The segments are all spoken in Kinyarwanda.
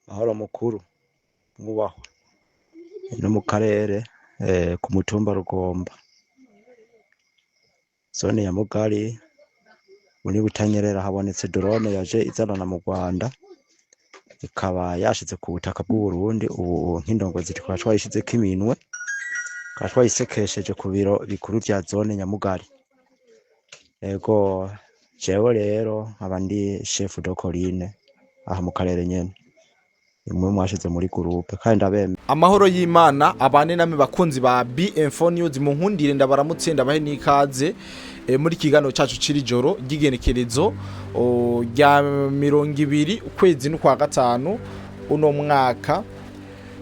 mahoro mukuru mwubahwa no mu karere ku mutumba Rugomba zone ya Mugari muri Butanyerera habonetse drone yaje izanana mu Rwanda ikaba yashize ku butaka bw'Uburundi. Ubu nk'indongozi tukaba twayishizeko iminwe, tukaba twayisekesheje ku biro bikuru vya zone Nyamugari. Ego jewe rero nkaba ndi chef de colline aha mu karere nyene, imwe mwashize muri groupe kandi ndabemeye. Amahoro y'Imana abane namwe bakunzi ba B-Info News, mu nkundire ndabaramutse ndabahe n'ikaze muri kiganiro cyacu ciri joro gigenekerezo rya 20 ukwezi n'ukwa gatanu uno mwaka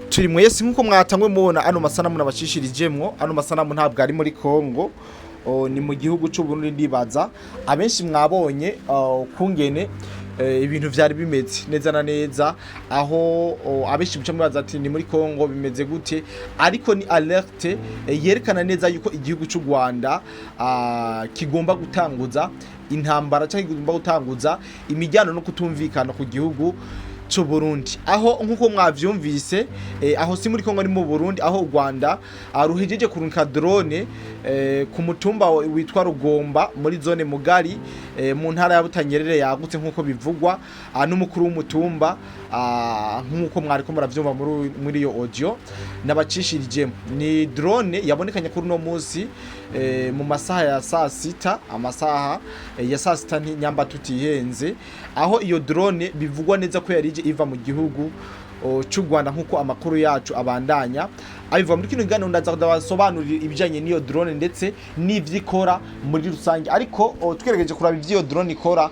turi mwese. nkuko mwatangwe mubona ano masanamu nabashishirijemwo, ano masanamu ntabwo ari muri Kongo, ni mu gihugu c'Uburundi. Ndibaza abenshi mwabonye kungene ibintu vyari bimeze neza na neza, aho abenshi muca mubaza ati ni muri Kongo bimeze gute, ariko ni alerte yerekana neza yuko igihugu c'u Rwanda kigomba gutanguza intambara cyangwa kigomba gutanguza imijyano no kutumvikana ku gihugu c'u Burundi. Aho nkuko mwavyumvise aho si muri Kongo ni mu Burundi, aho u Rwanda ruhejeje kurunka drone ku mutumba witwa Rugomba muri zone Mugari mu ntara ya Butanyerere yagutse nkuko bivugwa n'umukuru w'umutumba, nkuko mwariko muravyumva muri iyo audio nabacishirije. Ni drone yabonekanye kuri no munsi mu masaha ya saa sita, amasaha ya saa sita nyamba tutihenze, aho iyo drone bivugwa neza ko yari iva mu gihugu c'u Rwanda nkuko amakuru yacu abandanya abiva muri kino kiganiro. Ndaza kudabasobanurira ibijanye n'iyo drone ndetse n'ivyikora muri rusange, ariko twegerageje kuraba ivyo drone ikora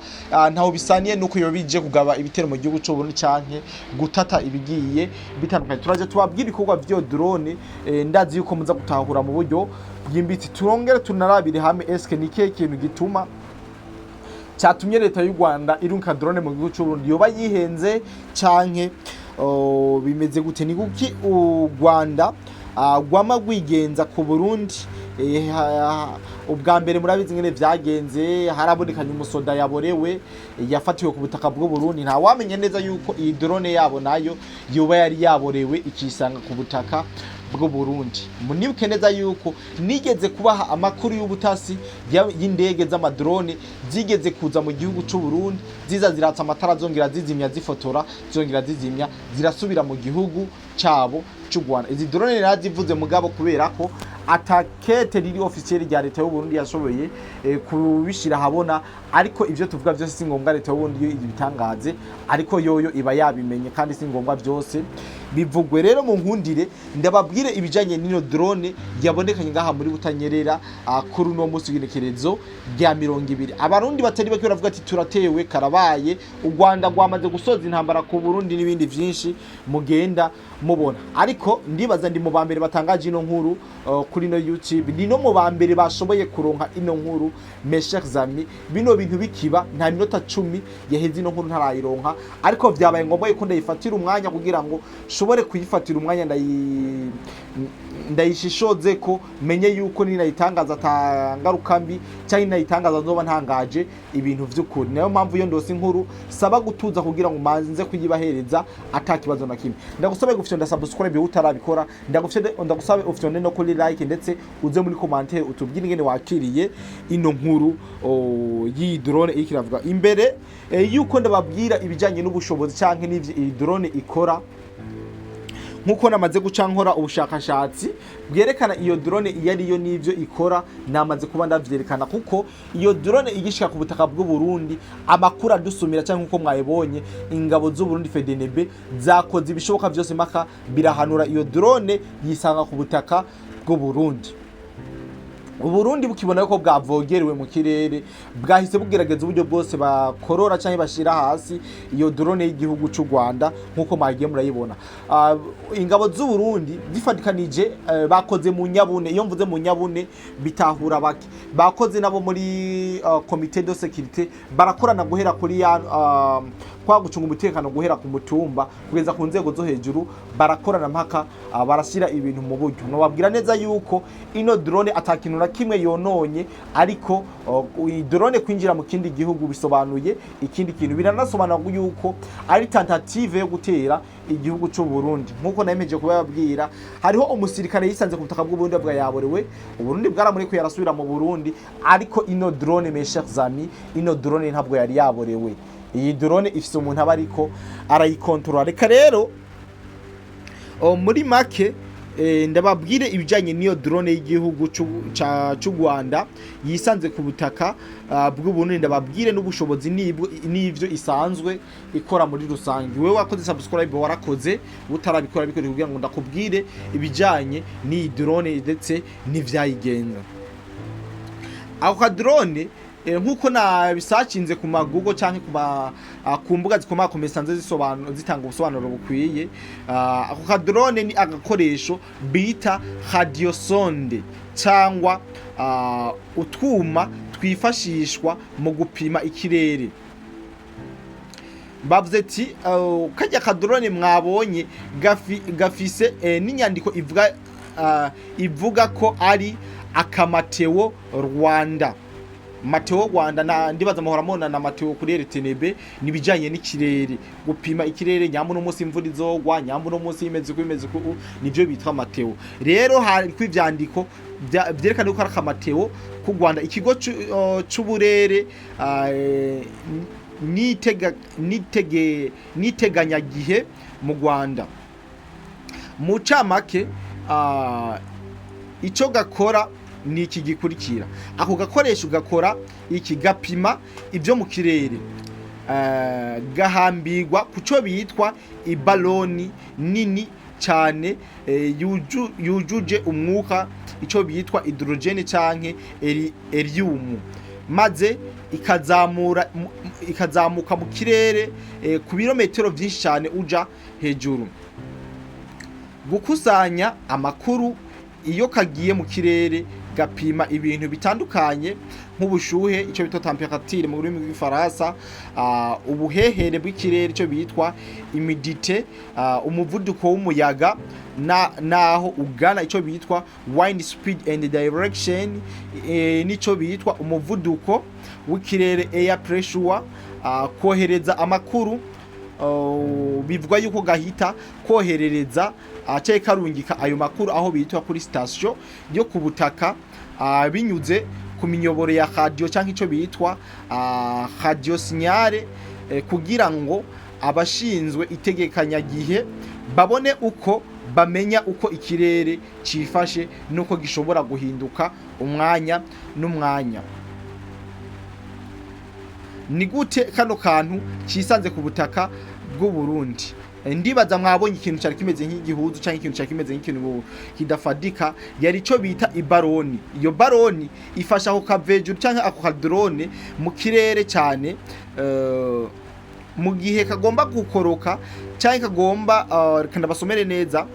ntaho bisaniye nuko yo bije kugaba ibitero mu gihugu c'u Burundi canke gutata ibigiye bitandukanye. Turaje tubabwira ibikorwa vyo drone, ndazi yuko muza gutahura mu buryo bwimbitse. Turongere tunarabire hamwe eske nike kintu gituma cyatumye leta y'u Rwanda irunka drone mu gihugu c'u Burundi, yoba yihenze canke bimeze gute. Ni kuki u Rwanda gwama gwigenza ku Burundi? Ubwa mbere murabizi ngene vyagenze, harabonekanye umusoda yaborewe yafatiwe ku butaka bw'u Burundi. Nta wamenye neza yuko iyi drone yabo nayo yoba yari yaborewe ikisanga ku butaka bw'u Burundi. Munibuke neza yuko nigeze kubaha amakuru y'ubutasi y'indege z'amadrone zigeze kuza mu gihugu c'u Burundi, ziza ziratsa amatara zongera zizimya, zifotora zongera zizimya, zirasubira mu gihugu cabo c'u Rwanda. Izi drone razivuze mugabo kubera ko atakete riri officiel rya leta y'u Burundi yashoboye kubishira habona, ariko ivyo tuvuga byose si ngombwa leta y'u Burundi ibitangaze, ariko yoyo iba yabimenye kandi si ngombwa byose bivugwe. Rero mu nkundire ndababwire ibijanye n'ino drone yabonekanye ngaha muri Butanyerera kuri no munsi w'igenekerezo rya 20. Abarundi batari bake baravuga ati turatewe karabaye, u Rwanda rwamaze gusoza intambara ku Burundi n'ibindi vyinshi mugenda mubona. Ariko ndibaza ndi mu bambere batangaje ino nkuru kuri no YouTube, ni no mu bambere bashoboye kuronka ino nkuru. Mes chers amis, bino bintu bikiba nta minota 10 yaheze ino nkuru ntarayironka, ariko vyabaye ngombwa yuko ndayifatira umwanya kugira ngo shobore kuyifatira umwanya ndayishishoze ko menye yuko ni nayitangaza atangaruka mbi cyangwa nayitangaza nzoba ntangaje ibintu vy'ukuri. Nayo mpamvu yo ndose inkuru saba gutuza kugira ngo manze kuyibahereza atakibazo na kimwe. Ndagusabe gufyonda subscribe utarabikora, ndagusabe ufyonde no kuri like ndetse uze muri commentaire utubwire ingene wakiriye ino nkuru yi drone ikiravuga. Imbere yuko ndababwira ibijanye n'ubushobozi canke n'ivyo iyi drone ikora, nkuko namaze guca nkora ubushakashatsi bwerekana iyo drone iyo ariyo n'ivyo ikora, namaze kuba ndavyerekana kuko iyo drone igishika ku butaka bw'u Burundi amakuru adusumira cyangwa nkuko mwayibonye ingabo z'u Burundi FDNB zakoze ibishoboka byose maka birahanura iyo drone yisanga ku butaka bw'u Burundi. Uburundi bukibona yuko bwavogerewe mu kirere, bwahise bugerageza uburyo bwose bakorora cyangwa bashira hasi iyo drone y'igihugu c'u Rwanda nkuko magiye murayibona. Ingabo z'u Burundi zifatikanije bakoze mu Nyabune, iyo mvuze mu Nyabune bitahura bake, bakoze nabo muri comité de sécurité, barakorana guhera kuri kwa gucunga umutekano guhera ku mutumba kugeza ku nzego zo hejuru barakorana mpaka barashyira ibintu mu buryo. Nobabwira neza yuko ino drone atakintu na kimwe yononye, ariko drone kwinjira mu kindi gihugu bisobanuye ikindi kintu, biranasobanura yuko ari tentative yo gutera igihugu cy'u Burundi. Nkuko nayemeje kubabwira, hariho umusirikare yisanze ku butaka bw'u Burundi bwa yaborewe, Uburundi bwaramurekuye arasubira mu Burundi, ariko ino drone mes chers amis, ino drone ntabwo yari yaborewe. Iyi drone ifise umuntu aba ariko arayikontrola. Reka rero muri make ndababwire ibijanye n'iyo drone y'igihugu cy'u Rwanda yisanze ku butaka bw'u Burundi, ndababwire n'ubushobozi n'ivyo isanzwe ikora muri rusange. Wewe wakoze subscribe warakoze, utarabikora bikore kugira ngo ndakubwire ibijanye n'iyi drone ndetse n'ivyayigenza. Ako ka drone nkuko nabisacinze ku magugo canke ku mbuga zikomakomeye sanze zitanga ubusobanuro bukwiye, ako ka drone ni agakoresho bita radiosonde cyangwa utwuma twifashishwa mu gupima ikirere. Bavuze ati kajya ka drone mwabonye gafise n'inyandiko ivuga ko ari akamateo Rwanda. Mateo Rwanda ndibaza muhora mona na Mateo kuri RTNB nibijanye n'ikirere, gupima ikirere, nyambu no munsi imvura izogwa, nyambu no munsi imeze ku nivyo bitwa Mateo. Rero hari kwivyandiko byerekana ko ari akamateo ku Rwanda, ikigo c'uburere niteganya gihe mu Rwanda. Mu camake ico gakora ni iki gikurikira. Ako gakoresho gakora iki, gapima ibyo mu kirere, gahambirwa kuco bitwa ibaloni nini cyane yujuje umwuka, ico bitwa hydrogene canke helium, maze ikazamuka mu kirere ku birometero byinshi cyane uja hejuru, gukusanya amakuru. Iyo kagiye mu kirere gapima ibintu bitandukanye nk'ubushuhe, ico bita temperature mu rurimi rw'ifaransa, ubuhehere bw'ikirere, ico bitwa humidité, umuvuduko w'umuyaga naho ugana, ico bitwa wind speed and direction, nico bitwa umuvuduko w'ikirere air pressure, kohereza amakuru. Bivuga yuko gahita koherereza cye karungika ayo makuru aho bitwa kuri station yo ku butaka, binyuze ku minyoboro ya radio cyangwa ico bitwa radio signale, kugira ngo abashinzwe itegekanya gihe babone uko bamenya uko ikirere cifashe nuko gishobora guhinduka umwanya n'umwanya. Ni gute kano kantu cisanze ku butaka bw'u Burundi? Ndibaza mwabonye ikintu cyari kimeze nk'igihuzu cyangwa ikintu cyari kimeze nk'ikintu kidafadika, yari ico bita ibaroni. Iyo baroni ifasha ako kavejuru cyangwa ako ka drone mu kirere cyane, mu gihe kagomba gukoroka cyangwa kagomba kandi basomere neza.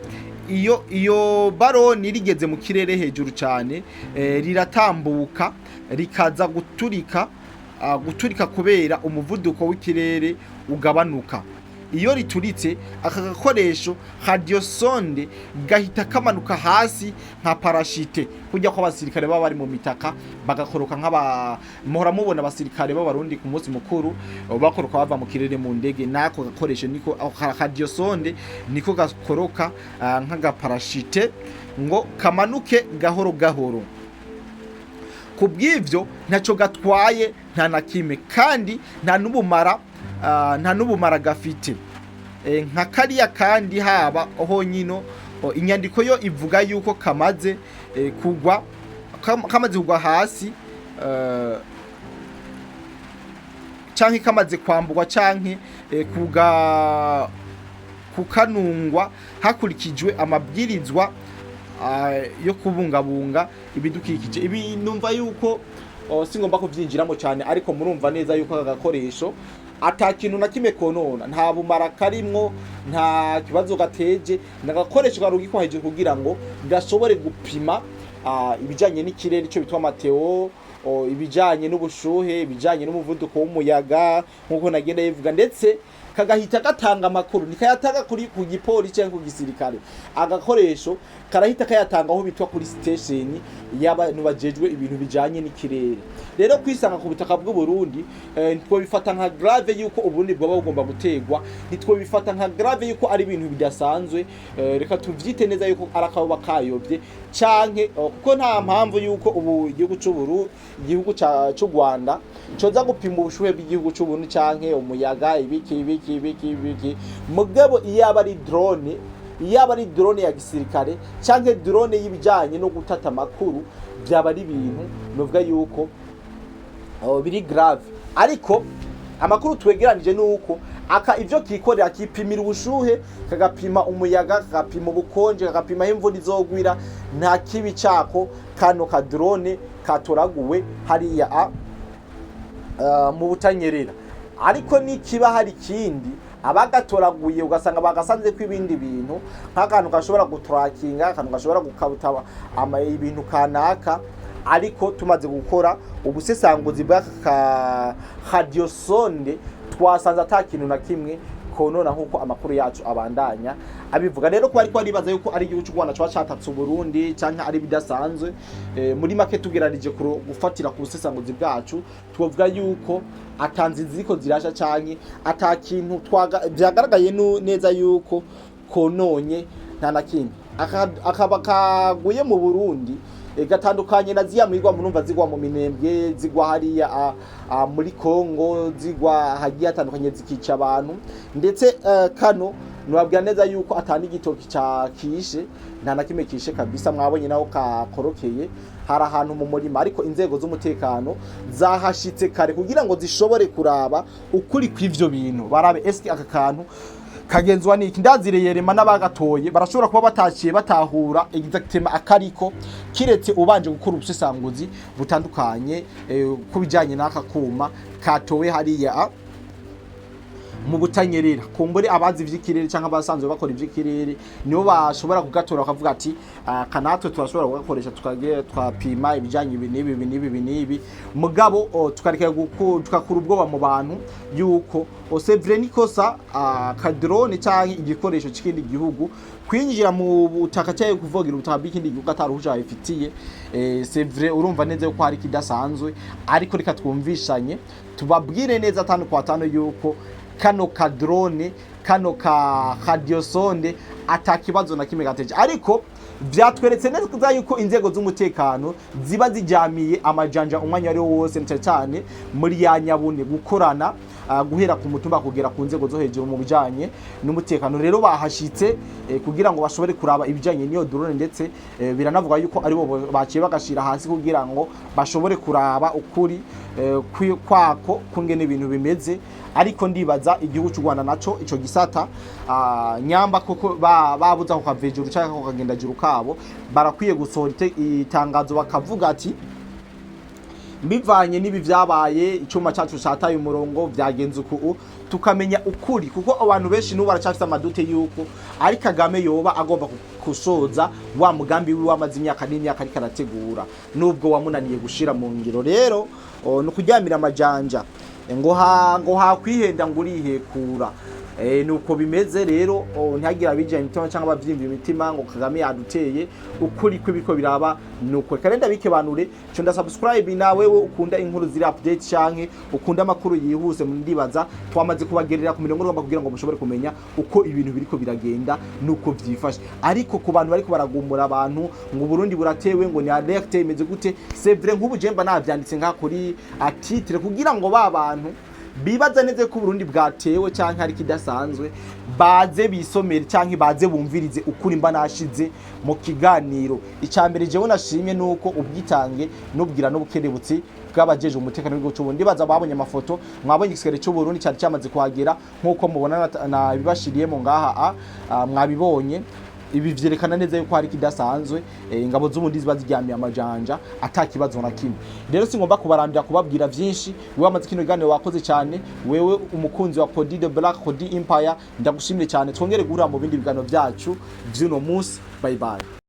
Iyo baroni rigeze mu kirere hejuru cyane, riratambuka rikaza guturika kubera umuvuduko w'ikirere ugabanuka. Iyo rituritse aka gakoresho radiosonde gahita kamanuka hasi nka parashite, kujya ko abasirikare baba bari mu mitaka bagakoroka muhora mubona abasirikare b'Abarundi ku munsi mukuru bakoroka bava mu kirere mu ndege. Nako gakoresho niko radiosonde niko gakoroka nk'aga parashite ngo kamanuke gahoro gahoro. Kubw'ivyo ntaco gatwaye nta nakime, kandi nta n'ubumara gafite nka kariya. Kandi haba honyino inyandiko yo ivuga yuko kamaze kugwa hasi, canke kamaze kwambugwa canke kukanungwa hakurikijwe amabwirizwa yo kubungabunga ibidukikije. Ibi numva yuko singomba kuvyinjiramo cyane, ariko murumva neza yuko aka gakoresho atakintu na kimwe konona, nta bumara karimwo, nta kibazo gateje. Nagakoresho garugikwa hejuru kugira ngo gashobore gupima ibijanye n'ikirere, ico bitwa mateo, ibijanye n'ubushuhe, ibijanye n'umuvuduko w'umuyaga nkuko nagenda yivuga, ndetse kagahita gatanga amakuru nikayatanga kuri ku gipolisi cyangwa ku gisirikare. Agakoresho karahita kayatanga aho bitwa kuri station y'abantu bajejwe ibintu bijanye n'ikirere. Rero kwisanga ku butaka bw'u Burundi nitwo bifata nka grave yuko Uburundi bwaba bugomba gutegwa, nitwo bifata nka grave yuko ari ibintu bidasanzwe. Reka tuvyite neza yuko arakaba kayobye canke kuko nta mpamvu yuko ubu igihugu igihugu cy'u Rwanda coza gupima ubushuhe bw'igihugu cy'u Burundi canke umuyaga ibiki mugabo iyaba ari drone ya gisirikare canke drone y'ibijanye no gutata amakuru, byaba ari ibintu novuga yuko biri grave. Ariko amakuru twegeranije nuko ivyo kikorera kipimira ubushuhe, kagapima umuyaga, kagapima ubukonje, kagapima imvura izogwira, nta kibi cako kano ka drone katoraguwe hariya mu butanyerera. Ariko nikiba hari kindi abagatoraguye ugasanga bagasanze ko ibindi bintu nk'akantu gashobora gutrackinga, akantu gashobora gukabuta ibintu kanaka, ariko tumaze gukora ubusesanguzi bw'aka radiosonde twasanze ata kintu na kimwe konona nkuko amakuru yacu abandanya abivuga. Rero ko ariko aribaza yuko ari igihugu cy'u Rwanda cyo cyatatse Uburundi cyangwa ari bidasanzwe, muri make tugeranije gufatira ku busesanguzi bwacu twovuga yuko atanze ziko zirasha cyane ata kintu byagaragaye neza yuko kononye nta na kimwe. Akaba kaguye mu Burundi gatandukanye na ziya mwigwa murumva zigwa mu Minembwe, zigwa hariya muri Kongo, zigwa hagiye atandukanye zikica abantu, ndetse kano nubabwira neza yuko atandi igitoki cya kishe nta na kimwe kishe kabisa. Mwabonye naho kakorokeye hari ahantu mu murima, ariko inzego z'umutekano zahashitse kare kugira ngo zishobore kuraba ukuri kw'ivyo bintu, barabe eski aka kantu kagenzwa niki. Ndazire Yerema n'abagatoye barashobora kuba bataciye batahura exactement akariko, kiretse ubanje gukora ubusesanguzi butandukanye kubijanye n'aka kuma katowe hariya mu butanyerera. Kumbure abazi ivy'ikirere canke abasanzwe bakora ivy'ikirere nibo bashobora kugatora bakavuga ati kanatwe turashobora kugakoresha tukagiye twapima ibijanye ibi mugabo tukareka tukakura ubwoba mu bantu yuko c'est vrai nikosa kadrone canke igikoresho c'ikindi gihugu kwinjira mu butaka cyayo kuvogira ubutaka bw'ikindi gihugu ataruhuja ifitiye. C'est vrai urumva neza yuko hari kidasanzwe, ariko reka twumvishanye tubabwire neza atanu kwa atanu yuko kano ka drone, kano ka radiosonde atakibazo na kimwe gateje. Ariko vyatweretse neza yuko inzego z'umutekano ziba zijamiye amajanja umwanya ari wose, cyane muri ya Nyabune gukorana guhera ku mutumba kugera ku nzego zo hejuru mu bijanye n'umutekano. Rero bahashitse kugira ngo bashobore kuraba ibijanye niyo drone, ndetse biranavuga yuko ari bo baciye bagashira hasi kugira ngo bashobore kuraba ukuri kwako kungene ibintu bimeze. Ariko ndibaza igihugu cy'u Rwanda naco ico gisata nyamba koko babuza ko kavejuru cyangwa ko kagenda juru kabo, barakwiye gusohora itangazo bakavuga ati bivanye nibi vyabaye icuma cyacu cyataye umurongo byagenze uku, tukamenya ukuri, kuko abantu benshi n'ubu baracafite amadute yuko ari Kagame yoba agomba kusoza wa mugambi wi wamaze imyaka n'imyaka ari karategura nubwo wamunaniye gushira mu ngiro. Rero no kuryamira amajanja ngo hakwihenda ngo urihekura, nuko bimeze. Rero ntihagira bijanye imitima cyangwa abavyimba imitima ngo Kagame yaduteye, ukuri kw'ibiko biraba nuko. Kalenda bikebanure cyo ndasubscribe nawe ukunda inkuru ziri update canke ukunda amakuru yihuse, ndibaza twamaze kubagerera ku mirongo ngomba kugira ngo mushobore kumenya uko ibintu biriko biragenda nuko vyifashe. Ariko ku bantu bariko baragumura abantu ngo Burundi buratewe ngo ni alerte imeze gute, c'est vrai nk'ubu jemba navyanditse nka kuri titre kugira ngo babantu bibaza neze ko Burundi bwatewe canke ari kidasanzwe baze bisomere canke baze bumvirize ukuri mba nashize mu kiganiro. Icambere jewe nashimye nuko ubwitange nubwira n'ubukerebutsi bw'abajeje umutekano w'igihugu cy'u Burundi. Baza babonye amafoto, mwabonye igisere cy'u Burundi cyari cyamaze kuhagera nkuko mubona na bibashiriye mu ngaha mwabibonye. Ibi vyerekana neza yuko hari kidasanzwe, ingabo z'ubundi ziba ziryamiye amajanja atakibazo na kimwe. Rero singomba kubarambira kubabwira vyinshi. Wewe amaze kino gane wakoze cyane, wewe umukunzi wa Cody the Black Cody Empire, ndagushimire cyane. Twongere guhura mu bindi biganiro byacu vy'uno munsi. Bye bye.